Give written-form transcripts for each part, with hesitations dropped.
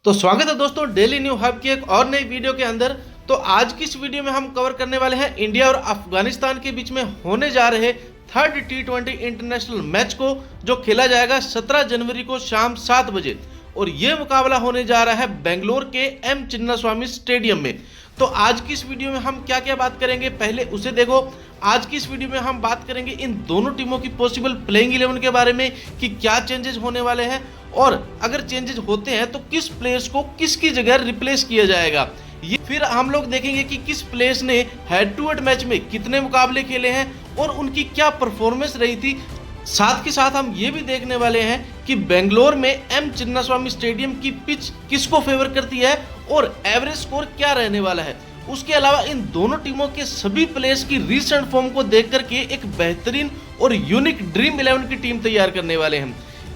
तो स्वागत है दोस्तों डेली न्यू हब की एक और नई वीडियो के अंदर। तो आज की इस वीडियो में हम कवर करने वाले हैं इंडिया और अफगानिस्तान के बीच में होने जा रहे थर्ड T20 इंटरनेशनल मैच को, जो खेला जाएगा 17 जनवरी को शाम 7 बजे। और ये मुकाबला होने जा रहा है बेंगलोर के एम चिन्नास्वामी स्टेडियम में। तो आज की इस वीडियो में हम क्या क्या बात करेंगे, पहले उसे देखो। आज की इस वीडियो में हम बात करेंगे इन दोनों टीमों की पॉसिबल प्लेइंग 11 के बारे में कि क्या चेंजेस होने वाले हैं, और अगर चेंजेस होते हैं तो किस प्लेयर्स को किसकी जगह रिप्लेस किया जाएगा। ये फिर हम लोग देखेंगे कि किस प्लेयर्स ने हेड टू हेड मैच में कितने मुकाबले खेले हैं और उनकी क्या परफॉर्मेंस रही थी। साथ के साथ हम ये भी देखने वाले हैं कि बेंगलोर में एम चिन्नास्वामी स्टेडियम की पिच किसको फेवर करती है और एवरेज स्कोर क्या रहने वाला है। उसके अलावा इन दोनों टीमों के सभी प्लेयर्स की रीसेंट फॉर्म को देख करके एक बेहतरीन और यूनिक ड्रीम 11 की टीम तैयार करने वाले हैं।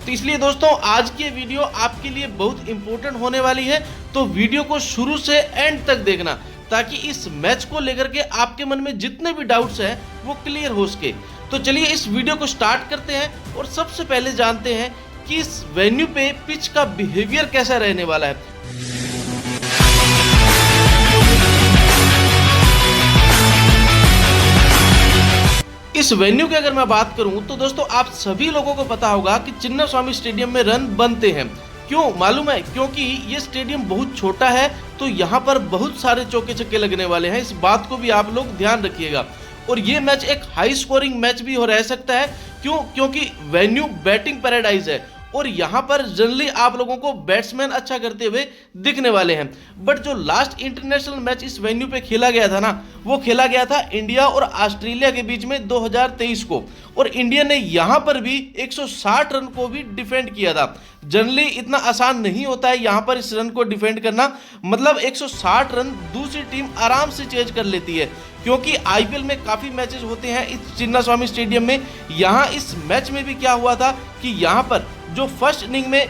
तो इसलिए दोस्तों आज की वीडियो आपके लिए बहुत इंपॉर्टेंट होने वाली है, तो वीडियो को शुरू से एंड तक देखना ताकि इस मैच को लेकर के आपके मन में जितने भी डाउट्स हैं वो क्लियर हो सके। तो चलिए इस वीडियो को स्टार्ट करते हैं और सबसे पहले जानते हैं कि इस वेन्यू पे पिच का बिहेवियर कैसा रहने वाला है। इस वेन्यू की अगर मैं बात करूं तो दोस्तों आप सभी लोगों को पता होगा कि चिन्नास्वामी स्टेडियम में रन बनते हैं। क्यों मालूम है? क्योंकि ये स्टेडियम बहुत छोटा है, तो यहाँ पर बहुत सारे चौके छक्के लगने वाले हैं। इस बात को भी आप लोग ध्यान रखिएगा। और ये मैच एक हाई स्कोरिंग मैच भी हो रह सकता है। क्यों? क्योंकि वेन्यू बैटिंग पैराडाइज है और यहाँ पर जनरली आप लोगों को बैट्समैन अच्छा करते हुए दिखने वाले हैं। बट जो लास्ट इंटरनेशनल मैच इस वेन्यू पे खेला गया था ना, वो खेला गया था इंडिया और ऑस्ट्रेलिया के बीच में 2023 को, और इंडिया ने यहाँ पर भी 160 रन को भी डिफेंड किया था। जनरली इतना आसान नहीं होता है यहाँ पर इस रन को डिफेंड करना, मतलब 160 रन दूसरी टीम आराम से चेज कर लेती है। क्योंकि आईपीएल में काफ़ी मैचेस होते हैं इस चिन्नास्वामी स्टेडियम में। यहाँ इस मैच में भी क्या हुआ था कि यहाँ पर जो फर्स्ट इनिंग में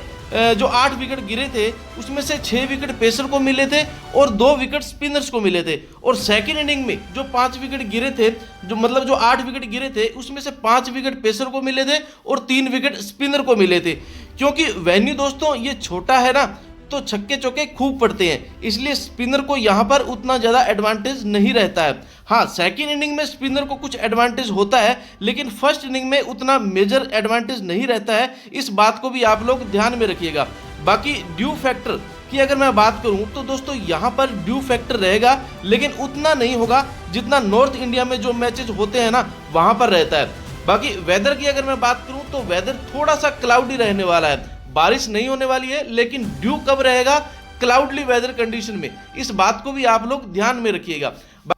जो 8 विकेट गिरे थे उसमें से 6 विकेट पेसर को मिले थे और 2 विकेट स्पिनर्स को मिले थे। और सेकेंड इनिंग में जो 5 विकेट गिरे थे, जो 8 विकेट गिरे थे उसमें से 5 विकेट पेसर को मिले थे और 3 विकेट स्पिनर को मिले थे। क्योंकि वेन्यू दोस्तों ये छोटा है ना, तो छक्के चौके खूब पड़ते हैं, इसलिए स्पिनर को यहाँ पर उतना ज़्यादा एडवांटेज नहीं रहता है। हाँ, सेकेंड इनिंग में स्पिनर को कुछ एडवांटेज होता है, लेकिन फर्स्ट इनिंग में उतना मेजर एडवांटेज नहीं रहता है। इस बात को भी आप लोग ध्यान में रखिएगा। बाकी ड्यू फैक्टर की अगर मैं बात करूं तो दोस्तों यहाँ पर ड्यू फैक्टर रहेगा, लेकिन उतना नहीं होगा जितना नॉर्थ इंडिया में जो मैचेज होते हैं ना वहाँ पर रहता है। बाकी वेदर की अगर मैं बात करूँ तो वेदर थोड़ा सा क्लाउडी रहने वाला है, बारिश नहीं होने वाली है, लेकिन ड्यू कब रहेगा? क्लाउडली वेदर कंडीशन में। इस बात को भी आप लोग ध्यान में रखिएगा।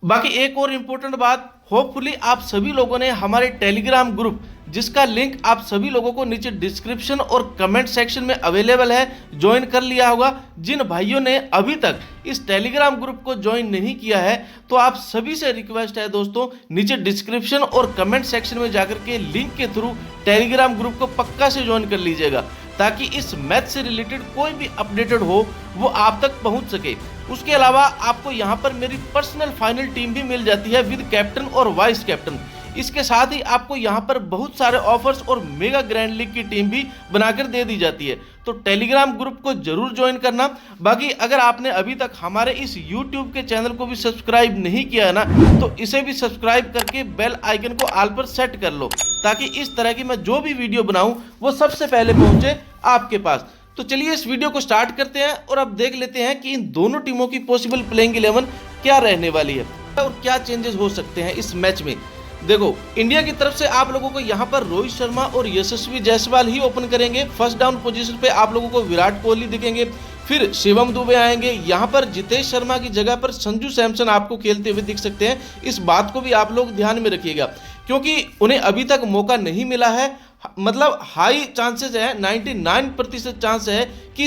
बाकी एक और इम्पोर्टेंट बात, होपफुली आप सभी लोगों ने हमारे टेलीग्राम ग्रुप, जिसका लिंक आप सभी लोगों को नीचे डिस्क्रिप्शन और कमेंट सेक्शन में अवेलेबल है, ज्वाइन कर लिया होगा। जिन भाइयों ने अभी तक इस टेलीग्राम ग्रुप को ज्वाइन नहीं किया है तो आप सभी से रिक्वेस्ट है दोस्तों, नीचे डिस्क्रिप्शन और कमेंट सेक्शन में जाकर के लिंक के थ्रू टेलीग्राम ग्रुप को पक्का से ज्वाइन कर लीजिएगा, ताकि इस मैच से रिलेटेड कोई भी अपडेटेड हो वो आप तक पहुंच सके। उसके अलावा आपको यहाँ पर मेरी पर्सनल फाइनल टीम भी मिल जाती है विद कैप्टन और वाइस कैप्टन। इसके साथ ही आपको यहाँ पर बहुत सारे ऑफर्स और मेगा ग्रैंड लीग की टीम भी बनाकर दे दी जाती है, तो टेलीग्राम ग्रुप को जरूर ज्वाइन करना। बाकी अगर आपने अभी तक हमारे इस यूट्यूब के चैनल को भी सब्सक्राइब नहीं किया है ना, तो इसे भी सब्सक्राइब करके बेल आइकन को ऑल पर सेट कर लो, ताकि इस तरह की मैं जो भी वीडियो बनाऊं वो सबसे पहले पहुंचे आपके पास। तो चलिए इस वीडियो को स्टार्ट करते हैं और अब देख लेते हैं कि इन दोनों टीमों की पॉसिबल प्लेइंग 11 क्या रहने वाली है और क्या चेंजेस हो सकते हैं इस मैच में। देखो, इंडिया की तरफ से आप लोगों को यहाँ पर रोहित शर्मा और यशस्वी जायसवाल ही ओपन करेंगे। फर्स्ट डाउन पोजीशन पे आप लोगों को विराट कोहली दिखेंगे, फिर शिवम दुबे आएंगे। यहाँ पर जितेश शर्मा की जगह पर संजू सैमसन आपको खेलते हुए दिख सकते हैं। इस बात को भी आप लोग ध्यान में रखिएगा, क्योंकि उन्हें अभी तक मौका नहीं मिला है। मतलब हाई चांसेस है, 99% चांस है कि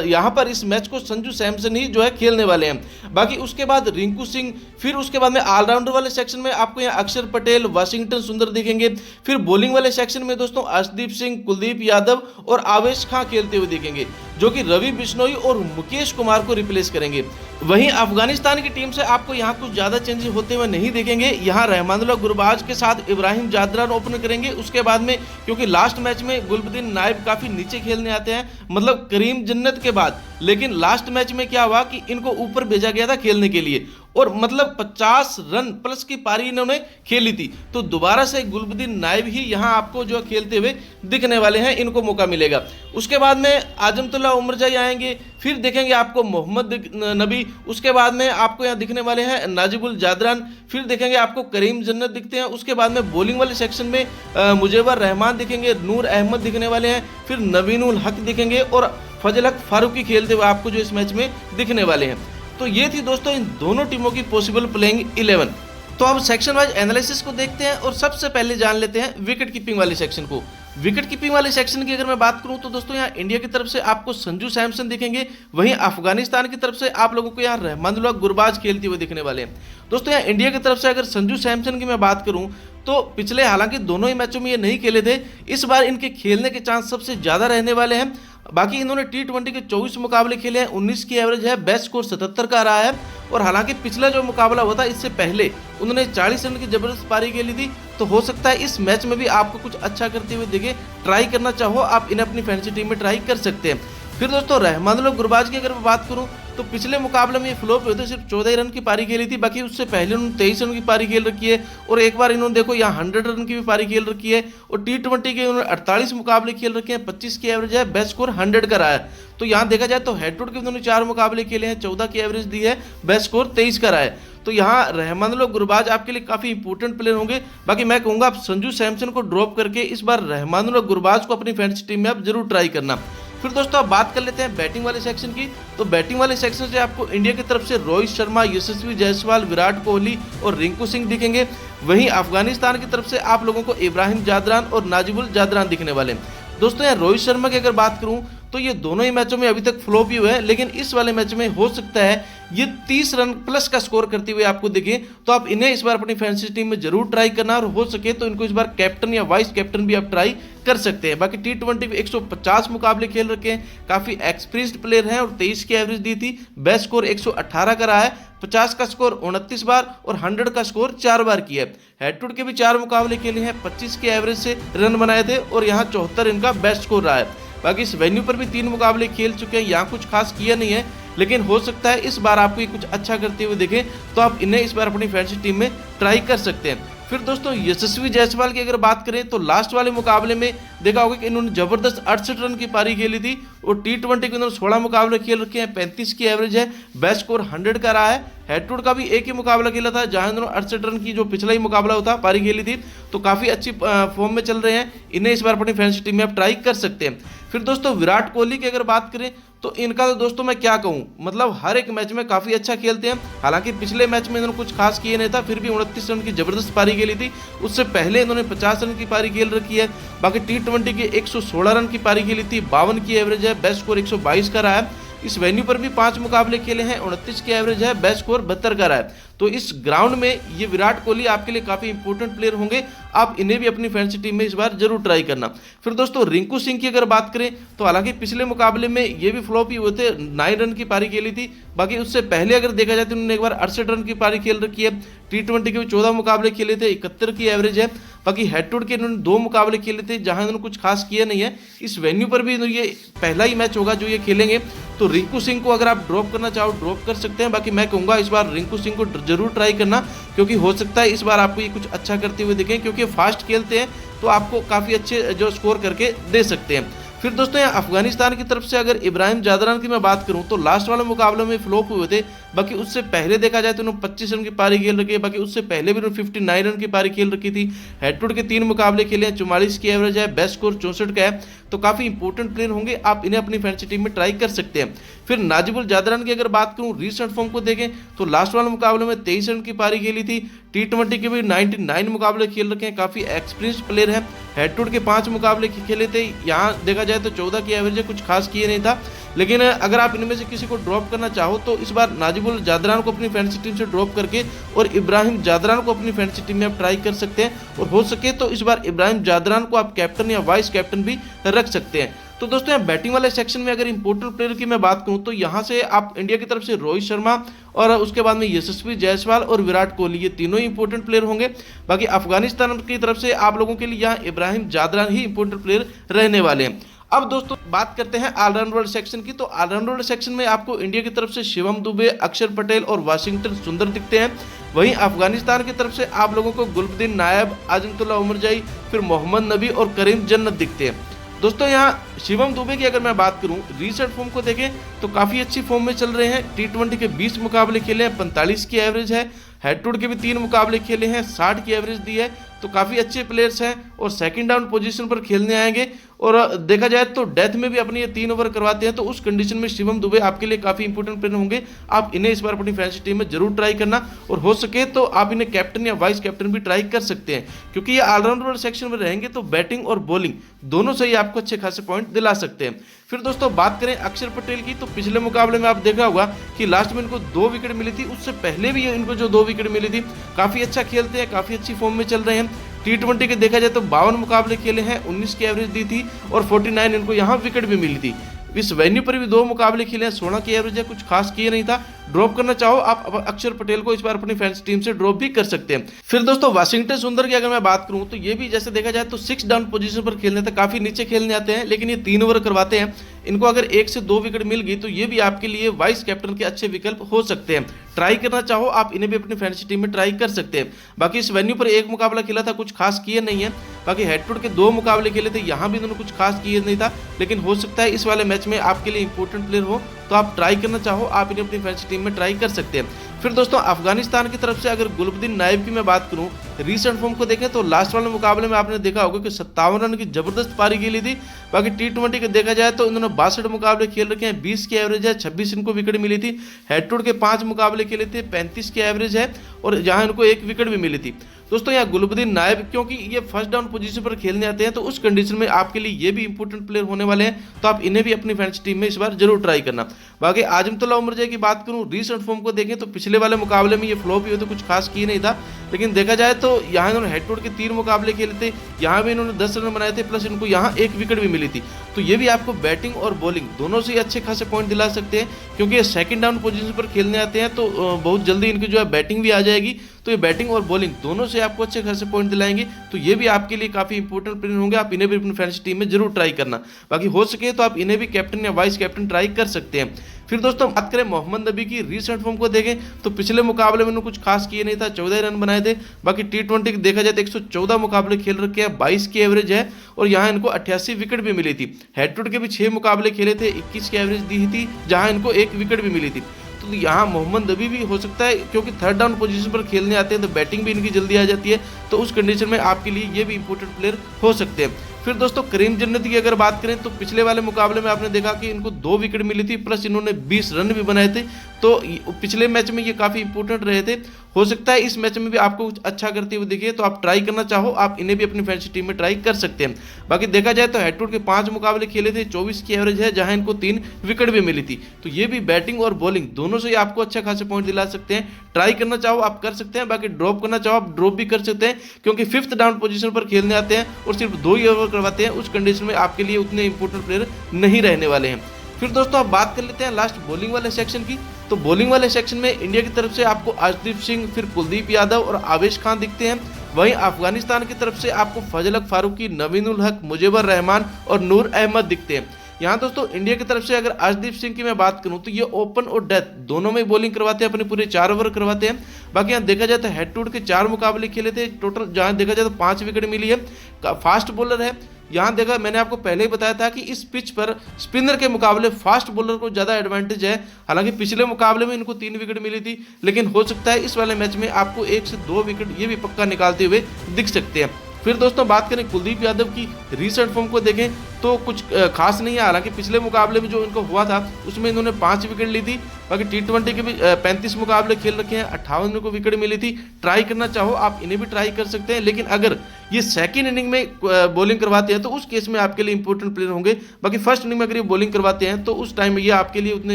यहाँ पर इस मैच को संजू सैमसन ही जो है खेलने वाले हैं। बाकी उसके बाद रिंकू सिंह, फिर उसके बाद में ऑलराउंडर वाले सेक्शन में आपको यहाँ अक्षर पटेल, वाशिंगटन सुंदर दिखेंगे। फिर बॉलिंग वाले सेक्शन में दोस्तों अर्शदीप सिंह, कुलदीप यादव और आवेश खां खेलते हुए दिखेंगे। जो कि रवि बिश्नोई और मुकेश कुमार को रिप्लेस करेंगे। वहीं अफगानिस्तान की टीम से आपको यहाँ कुछ ज्यादा चेंजेस होते हुए नहीं देखेंगे। यहाँ रहमानुल्लाह गुरबाज के साथ इब्राहिम जादरान ओपन करेंगे। उसके बाद में क्योंकि लास्ट मैच में गुलबदीन नाइब काफी नीचे खेलने आते हैं, मतलब करीम जन्नत के बाद, लेकिन लास्ट मैच में क्या हुआ कि इनको ऊपर भेजा गया था खेलने के लिए और मतलब 50 रन प्लस की पारी इन्होंने खेली थी। तो दोबारा से गुलबदीन नाइब ही यहाँ आपको जो खेलते हुए दिखने वाले हैं, इनको मौका मिलेगा। उसके बाद में आजमतुल्ला उमरजाई आएंगे, फिर देखेंगे आपको मोहम्मद नबी, उसके बाद में आपको यहाँ दिखने वाले हैं नाजिबुल जादरान, फिर देखेंगे आपको करीम जन्नत दिखते हैं। उसके बाद में बॉलिंग वाले सेक्शन में मुजेबर रहमान दिखेंगे, नूर अहमद दिखने वाले हैं, फिर नवीनुल हक दिखेंगे और फजल हक फारूकी खेलते हुए आपको जो इस मैच में दिखने वाले हैं। तो ये थी दोस्तों इन दोनों टीमों की पॉसिबल प्लेइंग 11। तो अब सेक्शन वाइज एनालिसिस को देखते हैं और सबसे पहले जान लेते हैं विकेट कीपिंग वाले सेक्शन को। विकेट कीपिंग वाले सेक्शन की अगर मैं बात करूं तो दोस्तों यहाँ इंडिया की तरफ से आपको संजू सैमसन दिखेंगे, वहीं अफगानिस्तान की तरफ से आप लोगों को यहाँ रहमानुल्लाह गुरबाज खेलते हुए दिखने वाले हैं। दोस्तों यहाँ इंडिया की तरफ से अगर संजू सैमसन की मैं बात करूं तो पिछले हालांकि दोनों ही मैचों में ये नहीं खेले थे, इस बार इनके खेलने के चांस सबसे ज्यादा रहने वाले हैं। बाकी इन्होंने T20 के 24 मुकाबले खेले हैं, 19 की एवरेज है, बेस्ट स्कोर 77 का रहा है। और हालांकि पिछला जो मुकाबला हुआ था इससे पहले उन्होंने 40 रन की जबरदस्त पारी खेली थी। तो हो सकता है इस मैच में भी आपको कुछ अच्छा करते हुए दिखे, ट्राई करना चाहो आप इन्हें अपनी फैंसी टीम में ट्राई कर सकते हैं। फिर दोस्तों रहमानुल्लाह गुरबाज की अगर मैं बात करूं तो पिछले मुकाबले में ये फ्लॉप हुए थे, सिर्फ 14 रन की पारी खेली थी। बाकी उससे पहले उन्होंने 23 रन की पारी खेल रखी है और एक बार इन्होंने देखो यहाँ 100 रन की भी पारी खेल रखी है। और T20 के उन्होंने 48 मुकाबले खेल रखे हैं, 25 की एवरेज है, बेस्ट स्कोर 100 का रहा है। तो यहाँ देखा जाए तो हेड टू हेड के उन्होंने 4 मुकाबले खेले हैं, 14 की एवरेज दी है, बेस्ट स्कोर 23 का रहा है। तो यहाँ रहमानुल्लाह गुरबाज आपके लिए काफी इंपॉर्टेंट प्लेयर होंगे। बाकी मैं कहूंगा आप संजू सैमसन को ड्रॉप करके इस बार रहमानुल्लाह गुरबाज को अपनी फैंसी टीम में आप जरूर ट्राई करना। फिर दोस्तों आप बात कर लेते हैं बैटिंग वाले सेक्शन की। तो बैटिंग वाले सेक्शन से आपको इंडिया की तरफ से रोहित शर्मा, यशस्वी जायसवाल, विराट कोहली और रिंकू सिंह दिखेंगे। वहीं अफगानिस्तान की तरफ से आप लोगों को इब्राहिम जादरान और नाजिबुल जादरान दिखने वाले हैं। दोस्तों यहाँ रोहित शर्मा की अगर बात करूं तो ये दोनों ही मैचों में अभी तक फ्लॉप ही हुए हैं, लेकिन इस वाले मैच में हो सकता है ये 30 रन प्लस का स्कोर करते हुए आपको दिखे। तो आप इन्हें इस बार अपनी फैंसी टीम में जरूर ट्राई करना और हो सके तो इनको इस बार कैप्टन या वाइस कैप्टन भी आप ट्राई कर सकते हैं। बाकी T20 में 150 मुकाबले खेल रखे हैं, काफी एक्सपीरियंस्ड प्लेयर हैं और 23 की एवरेज दी थी, बेस्ट स्कोर 118 का रहा है, 50 का स्कोर 29 बार और 100 का स्कोर 4 बार किया है। हेड टू हेड के भी 4 मुकाबले खेले हैं, 25 की एवरेज से रन बनाए थे और यहाँ 74 इनका बेस्ट स्कोर रहा है। बाकी इस वेन्यू पर भी 3 मुकाबले खेल चुके हैं, यहाँ कुछ खास किया नहीं है, लेकिन हो सकता है इस बार आपको ये कुछ अच्छा करते हुए दिखे, तो आप इन्हें इस बार अपनी फैंसी टीम में ट्राई कर सकते हैं। फिर दोस्तों यशस्वी जायसवाल की अगर बात करें तो लास्ट वाले मुकाबले में देखा होगा कि इन्होंने जबरदस्त 68 रन की पारी खेली थी और T20 के इन्होंने 16 मुकाबले खेल रखे हैं, 35 की एवरेज है, बेस्ट स्कोर 100 का रहा है। हेड टू हेड का भी एक ही मुकाबला खेला था जहां इन्होंने 68 रन की जो पिछला ही मुकाबला होता पारी खेली थी। तो काफी अच्छी फॉर्म में चल रहे हैं, इन्हें इस बार अपनी फैंसी टीम में आप ट्राई कर सकते हैं। फिर दोस्तों विराट कोहली की अगर बात करें तो इनका तो दोस्तों मैं क्या कहूँ, मतलब हर एक मैच में काफी अच्छा खेलते हैं। हालांकि पिछले मैच में इन्होंने कुछ खास किए नहीं था, फिर भी 29 रन की जबरदस्त पारी खेली थी। उससे पहले इन्होंने 50 रन की पारी खेल रखी है। बाकी T20 की 116 रन की पारी खेली थी, 52 की एवरेज है, बेस्ट स्कोर 122 का रहा है। इस वेन्यू पर भी 5 मुकाबले खेले हैं, 29 की एवरेज है, बेस्ट स्कोर 72 का रहा है। तो इस ग्राउंड में ये विराट कोहली आपके लिए काफी इंपॉर्टेंट प्लेयर होंगे, आप इन्हें भी अपनी फैंसी टीम में इस बार जरूर ट्राई करना। फिर दोस्तों रिंकू सिंह की अगर बात करें तो हालांकि पिछले मुकाबले में ये भी फ्लॉप ही हुए थे, 9 रन की पारी खेली थी। बाकी उससे पहले अगर देखा जाए तो उन्होंने एक बार 68 रन की पारी खेल रखी है। T20 के भी 14 मुकाबले खेले थे, 71 की एवरेज है। बाकी हेड टू हेड के इन्होंने 2 मुकाबले खेले थे जहां इन्होंने कुछ खास किया नहीं है। इस वेन्यू पर भी ये पहला ही मैच होगा जो ये खेलेंगे, तो रिंकू सिंह को अगर आप ड्रॉप करना चाहो ड्रॉप कर सकते हैं। बाकी मैं कहूँगा इस बार रिंकू सिंह को जरूर ट्राई करना, क्योंकि हो सकता है इस बार आपको ये कुछ अच्छा करते हुए दिखें, क्योंकि फास्ट खेलते हैं तो आपको काफ़ी अच्छे जो स्कोर करके दे सकते हैं। फिर दोस्तों यहाँ अफगानिस्तान की तरफ से अगर इब्राहिम जादरान की मैं बात करूं तो लास्ट वाले मुकाबले में फ्लॉप हुए थे। बाकी उससे पहले देखा जाए तो उन्होंने 25 रन की पारी खेल रखी है। बाकी उससे पहले भी उन्होंने 59 रन की पारी खेल रखी थी। हेड टू हेड के 3 मुकाबले खेले हैं, 44 की एवरेज है, बेस्ट स्कोर 64 का है। तो काफी इंपॉर्टेंट प्लेयर होंगे, आप इन्हें अपनी फैंसी टीम में ट्राई कर सकते हैं। फिर नाजिबुल जादरान की अगर बात करूं रिसेंट फॉर्म को देखें तो लास्ट वाले मुकाबले में 23 रन की पारी खेली थी। T20 के भी 99 मुकाबले खेल रखे हैं, काफी एक्सपीरियंस्ड प्लेयर है। हेड टू हेड के 5 मुकाबले खेले थे, यहाँ देखा जाए तो 14 की एवरेज है, कुछ खास किए नहीं था। लेकिन अगर आप इनमें से किसी को ड्रॉप करना चाहो तो इस बार नाजिबुल जादरान को अपनी फैंसी टीम से ड्रॉप करके और इब्राहिम जादरान को अपनी फैंसी टीम में आप ट्राई कर सकते हैं। और हो सके तो इस बार इब्राहिम जादरान को आप कैप्टन या वाइस कैप्टन भी रख सकते हैं। तो दोस्तों यहाँ बैटिंग वाले सेक्शन में अगर इंपोर्टेंट प्लेयर की मैं बात करूं तो यहाँ से आप इंडिया की तरफ से रोहित शर्मा और उसके बाद में यशस्वी जायसवाल और विराट कोहली, ये तीनों ही इंपोर्टेंट प्लेयर होंगे। बाकी अफगानिस्तान की तरफ से आप लोगों के लिए यहाँ इब्राहिम जादरान ही इंपोर्टेंट प्लेयर रहने वाले हैं। अब दोस्तों बात करते हैं ऑलराउंडर सेक्शन की। तो ऑलराउंडर सेक्शन में आपको इंडिया की तरफ से शिवम दुबे, अक्षर पटेल और वाशिंगटन सुंदर दिखते हैं। वहीं अफगानिस्तान की तरफ से आप लोगों को गुलबदीन नायब, आजमतुल्लाह उमरजाई, फिर मोहम्मद नबी और करीम जन्नत दिखते हैं। दोस्तों यहाँ शिवम दुबे की अगर मैं बात करूं, रीसेंट फॉर्म को देखें तो काफ़ी अच्छी फॉर्म में चल रहे हैं। T20 के 20 मुकाबले खेले हैं, 45 की एवरेज है। हेड टू हेड के भी 3 मुकाबले खेले हैं, 60 की एवरेज दी है। तो काफ़ी अच्छे प्लेयर्स हैं और सेकंड डाउन पोजीशन पर खेलने आएंगे। और देखा जाए तो डेथ में भी अपने ये 3 ओवर करवाते हैं, तो उस कंडीशन में शिवम दुबे आपके लिए काफ़ी इंपोर्टेंट प्लेयर होंगे। आप इन्हें इस बार अपनी फैंसी टीम में जरूर ट्राई करना, और हो सके तो आप इन्हें कैप्टन या वाइस कैप्टन भी ट्राई कर सकते हैं, क्योंकि ये ऑलराउंडर सेक्शन में रहेंगे तो बैटिंग और बॉलिंग दोनों से ही आपको अच्छे खासे पॉइंट दिला सकते हैं। फिर दोस्तों बात करें अक्षर पटेल की, तो पिछले मुकाबले में आप देखा होगा कि लास्ट में इनको 2 विकेट मिली थी। उससे पहले भी इनको जो 2 विकेट मिली थी, काफ़ी अच्छा खेलते हैं, काफ़ी अच्छी फॉर्म में चल रहे हैं। T20 के देखा जाए तो 52 मुकाबले खेले हैं, 19 की एवरेज दी थी और 49 इनको यहाँ विकेट भी मिली थी। इस वेन्यू पर भी 2 मुकाबले खेले हैं, 16 की एवरेज है, कुछ खास किए नहीं था। ड्रॉप करना चाहो आप अक्षर पटेल को इस बार अपनी फैंस टीम से ड्रॉप भी कर सकते हैं। फिर दोस्तों वाशिंगटन सुंदर की अगर मैं बात करूं तो ये भी जैसे देखा जाए तो 6 डाउन पोजीशन पर खेलने थे, काफी नीचे खेलने आते हैं, लेकिन ये 3 ओवर करवाते हैं। इनको अगर 1 से 2 विकेट मिल गई तो ये भी आपके लिए वाइस कैप्टन के अच्छे विकल्प हो सकते हैं। ट्राई करना चाहो आप इन्हें भी अपनी फैंसी टीम में ट्राई कर सकते हैं। बाकी इस वेन्यू पर 1 मुकाबला खेला था, कुछ खास किए नहीं है। बाकी हेड टू हेड के 2 मुकाबले खेले थे, यहाँ भी इन्होंने कुछ खास किए नहीं था, लेकिन हो सकता है इस वाले मैच में आपके लिए इंपॉर्टेंट प्लेयर हो, तो आप ट्राई करना चाहो आप इन्हें अपनी फैंसी टीम में ट्राई कर सकते हैं। फिर दोस्तों अफगानिस्तान की तरफ से अगर गुलबदीन नायब की मैं बात करूं, रीसेंट फॉर्म को देखें तो लास्ट वाले मुकाबले में आपने देखा होगा कि 57 रन की जबरदस्त पारी खेली थी। बाकी T20 के देखा जाए तो इन्होंने 62 मुकाबले खेल रखे हैं, 20 की एवरेज है, 26 इनको विकेट मिली थी। हेड टू हेड के 5 मुकाबले खेले थे, 35 की एवरेज है और जहां इनको 1 विकेट भी मिली थी। दोस्तों यहाँ गुलबदीन नायब क्योंकि ये फर्स्ट डाउन पोजीशन पर खेलने आते हैं, तो उस कंडीशन में आपके लिए ये भी इंपॉर्टेंट प्लेयर होने वाले हैं, तो आप इन्हें भी अपनी फैंसी टीम में इस बार जरूर ट्राई करना। बाकी आजमतुल्लाह उमरजाई की बात करूं, रीसेंट फॉर्म को देखें तो पिछले वाले मुकाबले में ये फ्लॉप हुए तो कुछ खास किए नहीं था, लेकिन देखा जाए तो यहाँ इन्होंने हेड टू हेड के 3 मुकाबले खेले थे, यहाँ भी इन्होंने 10 रन बनाए थे, प्लस इनको यहाँ 1 विकेट भी मिली थी। तो ये भी आपको बैटिंग और बॉलिंग दोनों से अच्छे खासे पॉइंट दिला सकते हैं, क्योंकि ये सेकंड डाउन पोजीशन पर खेलने आते हैं, तो बहुत जल्दी इनकी जो है बैटिंग भी आ जाएगी। तो ये बैटिंग और बॉलिंग दोनों से आपको अच्छे खासे पॉइंट दिलाएंगे, तो ये भी आपके लिए काफी इंपॉर्टेंट प्लेयर होंगे। आप इन्हें भी अपनी फैंसी टीम में जरूर ट्राई करना। बाकी हो सके तो आप इन्हें भी कैप्टन या वाइस कैप्टन ट्राई कर सकते हैं। फिर दोस्तों बात करें मोहम्मद नबी की, रीसेंट फॉर्म को देखें तो पिछले मुकाबले में उन्होंने कुछ खास किए नहीं था, 14 रन बनाए थे। बाकी T20 देखा जाए तो 114 मुकाबले खेल रखे हैं, 22 की एवरेज है और यहाँ इनको 88 विकेट भी मिली थी। हेड टू हेड के भी 6 मुकाबले खेले थे, 21 की एवरेज दी थी, जहाँ इनको 1 विकेट भी मिली थी। तो यहाँ मोहम्मद नबी भी हो सकता है, क्योंकि थर्ड डाउन पोजीशन पर खेलने आते हैं तो बैटिंग भी इनकी जल्दी आ जाती है, तो उस कंडीशन में आपके लिए ये भी इंपॉर्टेंट प्लेयर हो सकते हैं। फिर दोस्तों करीम जन्नत की अगर बात करें तो पिछले वाले मुकाबले में आपने देखा कि इनको 2 विकेट मिली थी, प्लस इन्होंने 20 रन भी बनाए थे, तो पिछले मैच में ये काफ़ी इंपॉर्टेंट रहे थे। हो सकता है इस मैच में भी आपको कुछ अच्छा करते हुए दिखे, तो आप ट्राई करना चाहो आप इन्हें भी अपनी फैंसी टीम में ट्राई कर सकते हैं। बाकी देखा जाए तो हेड टू हेड के 5 मुकाबले खेले थे, 24 की एवरेज है, जहां इनको 3 विकेट भी मिली थी। तो ये भी बैटिंग और बॉलिंग दोनों से आपको अच्छा खासे पॉइंट दिला सकते हैं। ट्राई करना चाहो आप कर सकते हैं, बाकी ड्रॉप करना चाहो आप ड्रॉप भी कर सकते हैं, क्योंकि 5th डाउन पोजीशन पर खेलने आते हैं और सिर्फ 2 ही ओवर करवाते हैं। उस कंडीशन में आपके लिए उतने इंपॉर्टेंट प्लेयर नहीं रहने वाले हैं। फिर दोस्तों आप बात कर लेते हैं लास्ट बॉलिंग वाले सेक्शन की। तो बॉलिंग वाले सेक्शन में इंडिया की तरफ से आपको अर्शदीप सिंह, फिर कुलदीप यादव और आवेश खान दिखते हैं। वहीं अफगानिस्तान की तरफ से आपको फजल हक फारूकी, नवीनुल हक, मुजीबर रहमान और नूर अहमद दिखते हैं। यहाँ दोस्तों इंडिया की तरफ से अगर अर्शदीप सिंह की मैं बात करूं तो ये ओपन और डेथ दोनों में बॉलिंग करवाते हैं, अपने पूरे 4 ओवर करवाते हैं। बाकी यहाँ देखा जाए तो हेड टू हेड के 4 मुकाबले खेले थे टोटल, जहाँ देखा जाए तो 5 विकेट मिली है। फास्ट बॉलर है, यहाँ देखा मैंने आपको पहले ही बताया था कि इस पिच पर स्पिनर के मुकाबले फास्ट बॉलर को ज़्यादा एडवांटेज है। हालांकि पिछले मुकाबले में इनको 3 विकेट मिली थी, लेकिन हो सकता है इस वाले मैच में आपको 1 से 2 विकेट ये भी पक्का निकालते हुए दिख सकते हैं। फिर दोस्तों बात करें कुलदीप यादव की, रीसेंट फॉर्म को देखें तो कुछ खास नहीं है। हालांकि पिछले मुकाबले में जो इनको हुआ था उसमें इन्होंने 5 विकेट ली थी। बाकी T20 के भी 35 मुकाबले खेल रखे हैं, 58 को विकेट मिली थी। ट्राई करना चाहो आप इन्हें भी ट्राई कर सकते हैं, लेकिन अगर ये सेकंड इनिंग में बॉलिंग करवाते हैं तो उस केस में आपके लिए इंपॉर्टेंट प्लेयर होंगे। बाकी फर्स्ट इनिंग में अगर ये बॉलिंग करवाते हैं तो उस टाइम में ये आपके लिए उतने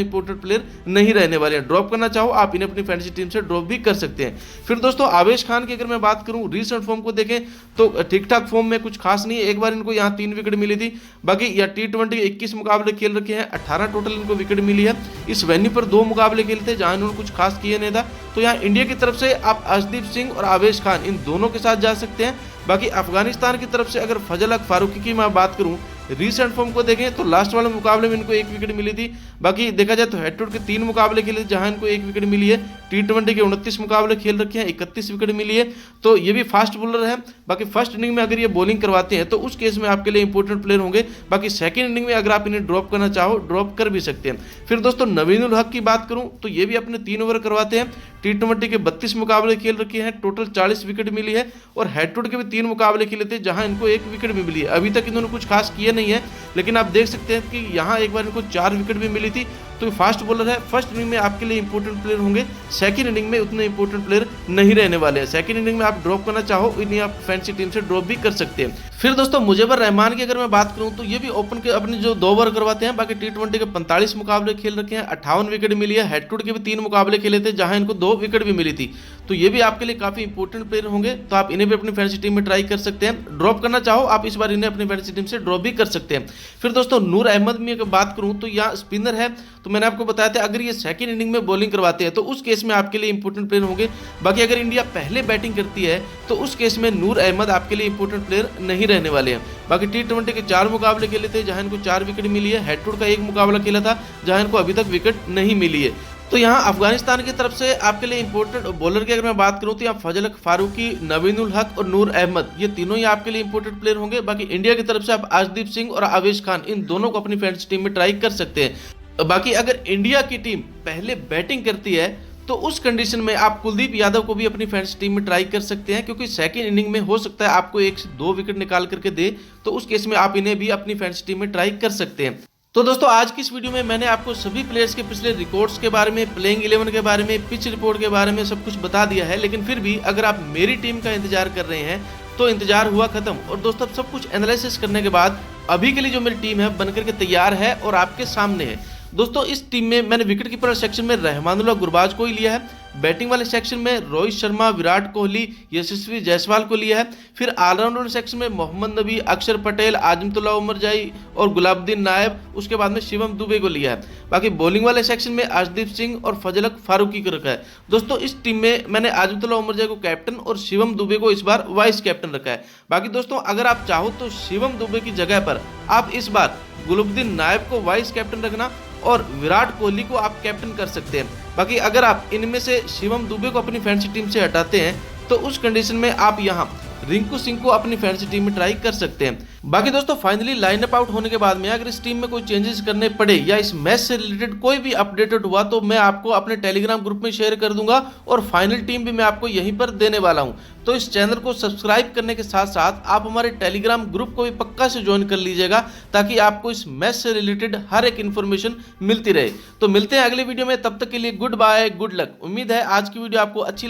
इंपॉर्टेंट प्लेयर नहीं रहने वाले हैं। ड्रॉप करना चाहो आप इन्हें अपनी फैंटेसी टीम से ड्रॉप भी कर सकते हैं। फिर दोस्तों आवेश खान की अगर मैं बात करूं, रीसेंट फॉर्म को देखें तो ठीक ठाक फॉर्म में कुछ खास नहीं है। एक बार इनको यहाँ 3 विकेट मिली थी। बाकी या T20 के 21 मुकाबले खेल रखे हैं, 18 टोटल इनको विकेट मिली है। इस वेन्यू पर 2 मुकाबले खेले थे जहां इन्होंने कुछ खास किया नहीं था। तो यहाँ इंडिया की तरफ से आप अर्शदीप सिंह और आवेश खान इन दोनों के साथ जा सकते हैं। बाकी अफगानिस्तान की तरफ से अगर फजल हक फारूकी की मैं बात करूं, रीसेंट फॉर्म को देखें तो लास्ट वाले मुकाबले में इनको 1 विकेट मिली थी। बाकी देखा जाए तो हेड टू हेड के 3 मुकाबले खेले जहां इनको 1 विकेट मिली है। T20 के 29 मुकाबले खेल रखे हैं, 31 विकेट मिली है। तो ये भी फास्ट बॉलर है। बाकी फर्स्ट इनिंग में अगर ये बॉलिंग करवाते हैं तो उस केस में आपके लिए इंपॉर्टेंट प्लेयर होंगे। बाकी सेकंड इनिंग में अगर आप इन्हें ड्रॉप करना चाहो ड्रॉप कर भी सकते हैं। फिर दोस्तों नवीन उल हक की बात करूं तो ये भी अपने 3 ओवर करवाते हैं। T20 के 32 मुकाबले खेल रखे हैं, टोटल 40 विकेट मिली है। और हेड टू हेड के भी 3 मुकाबले खेले थे जहां इनको 1 विकेट भी मिली है। अभी तक इन्होंने कुछ खास किया नहीं है, लेकिन आप देख सकते हैं कि यहाँ एक बार इनको 4 विकेट भी मिली थी। तो फास्ट बॉलर है। फर्स्ट इनिंग में आपके लिए इंपॉर्टेंट प्लेयर होंगे, सेकंड इनिंग में उतने इंपॉर्टेंट प्लेयर नहीं रहने वाले हैं। सेकंड इनिंग में आप ड्रॉप करना चाहो इन्हें आप फैंसी टीम से ड्रॉप भी कर सकते हैं। फिर दोस्तों मुजबर रहमान की अगर मैं बात करूं तो ये भी ओपन के अपने जो 2 ओवर करवाते हैं। बाकी T20 के 45 मुकाबले खेल रखे हैं, 58 विकेट मिली है। हेड टू हेड के भी 3 मुकाबले खेले थे जहां इनको 2 विकेट भी मिली थी। तो ये भी आपके लिए काफी इंपॉर्टेंट प्लेयर होंगे, तो आप इन्हें भी अपनी फैंसी टीम में ट्राई कर सकते हैं। ड्रॉप करना चाहो आप इस बार इन्हें अपनी फैंसी टीम से ड्रॉप भी कर सकते हैं। फिर दोस्तों नूर अहमद में अगर बात करूं तो यहाँ स्पिनर है। तो मैंने आपको बताया था अगर ये सेकंड इनिंग में बॉलिंग करवाते हैं तो उस केस में आपके लिए इंपॉर्टेंट प्लेयर होंगे। बाकी अगर इंडिया पहले बैटिंग करती है तो उस केस में नूर अहमद आपके लिए इंपॉर्टेंट प्लेयर नहीं रहने वाले हैं। बाकी T20 के 4 मुकाबले खेले थे जहां इनको 4 विकेट मिली है। हेड टू हेड का 1 मुकाबला खेला था जहां इनको अभी तक विकेट नहीं मिली है। तो यहाँ अफगानिस्तान की तरफ से आपके लिए इंपॉर्टेंट बॉलर की अगर मैं बात करूँ तो यहाँ फजल हक फारूकी, नवीन उल हक और नूर अहमद ये तीनों ही आपके लिए इंपॉर्टेंट प्लेयर होंगे। बाकी इंडिया की तरफ से आप अर्शदीप सिंह और आवेश खान इन दोनों को अपनी फैंटेसी टीम में ट्राई कर सकते हैं। बाकी अगर इंडिया की टीम पहले बैटिंग करती है तो उस कंडीशन में आप कुलदीप यादव को भी अपनी फैंटेसी टीम में ट्राई कर सकते हैं, क्योंकि सेकंड इनिंग में हो सकता है आपको 1 से 2 विकेट निकाल करके दे। तो उस केस में आप इन्हें भी अपनी फैंटेसी टीम में ट्राई कर सकते हैं। तो दोस्तों आज की इस वीडियो में मैंने आपको सभी प्लेयर्स के पिछले रिकॉर्ड्स के बारे में, प्लेइंग 11 के बारे में, पिच रिपोर्ट के बारे में सब कुछ बता दिया है। लेकिन फिर भी अगर आप मेरी टीम का इंतजार कर रहे हैं तो इंतजार हुआ खत्म। और दोस्तों सब कुछ एनालिसिस करने के बाद अभी के लिए जो मेरी टीम है बनकर के तैयार है और आपके सामने है। दोस्तों इस टीम में मैंने विकेट कीपर सेक्शन में रहमानुल्लाह गुरबाज को ही लिया है। बैटिंग वाले सेक्शन में रोहित शर्मा, विराट कोहली, यशस्वी जायसवाल को लिया है। फिर ऑलराउंडर सेक्शन में मोहम्मद नबी, अक्षर पटेल, आजमतुल्लाह उमरजाई और गुलाबुद्दीन नायब, उसके बाद में शिवम दुबे को लिया है। बाकी बॉलिंग वाले सेक्शन में अर्शदीप सिंह और फजल हक फारूकी को रखा है। दोस्तों इस टीम में मैंने आजमतुल्लाह उमरजाई को कैप्टन और शिवम दुबे को इस बार वाइस कैप्टन रखा है। बाकी दोस्तों अगर आप चाहो तो शिवम दुबे की जगह पर आप इस बार गुलाबुद्दीन नायब को वाइस कैप्टन रखना और विराट कोहली को आप कैप्टन कर सकते हैं। बाकी अगर आप इनमें से शिवम दुबे को अपनी फैंटेसी टीम से हटाते हैं तो उस कंडीशन में आप यहाँ रिंकू सिंह को अपनी फैंटेसी टीम में ट्राई कर सकते हैं। बाकी दोस्तों फाइनली लाइनअप आउट होने के बाद में अगर इस टीम में कोई चेंजेस करने पड़े या इस मैच से रिलेटेड कोई भी अपडेटेड हुआ तो मैं आपको अपने टेलीग्राम ग्रुप में शेयर कर दूंगा और फाइनल टीम भी मैं आपको यहीं पर देने वाला हूं। तो इस चैनल को सब्सक्राइब करने के साथ साथ आप हमारे टेलीग्राम ग्रुप को भी पक्का से ज्वाइन कर लीजिएगा, ताकि आपको इस मैच से रिलेटेड हर एक इन्फॉर्मेशन मिलती रहे। तो मिलते हैं अगले वीडियो में, तब तक के लिए गुड बाय, गुड लक। उम्मीद है आज की वीडियो आपको अच्छी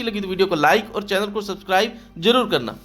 लगी तो वीडियो को लाइक और चैनल को सब्सक्राइब जरूर करना।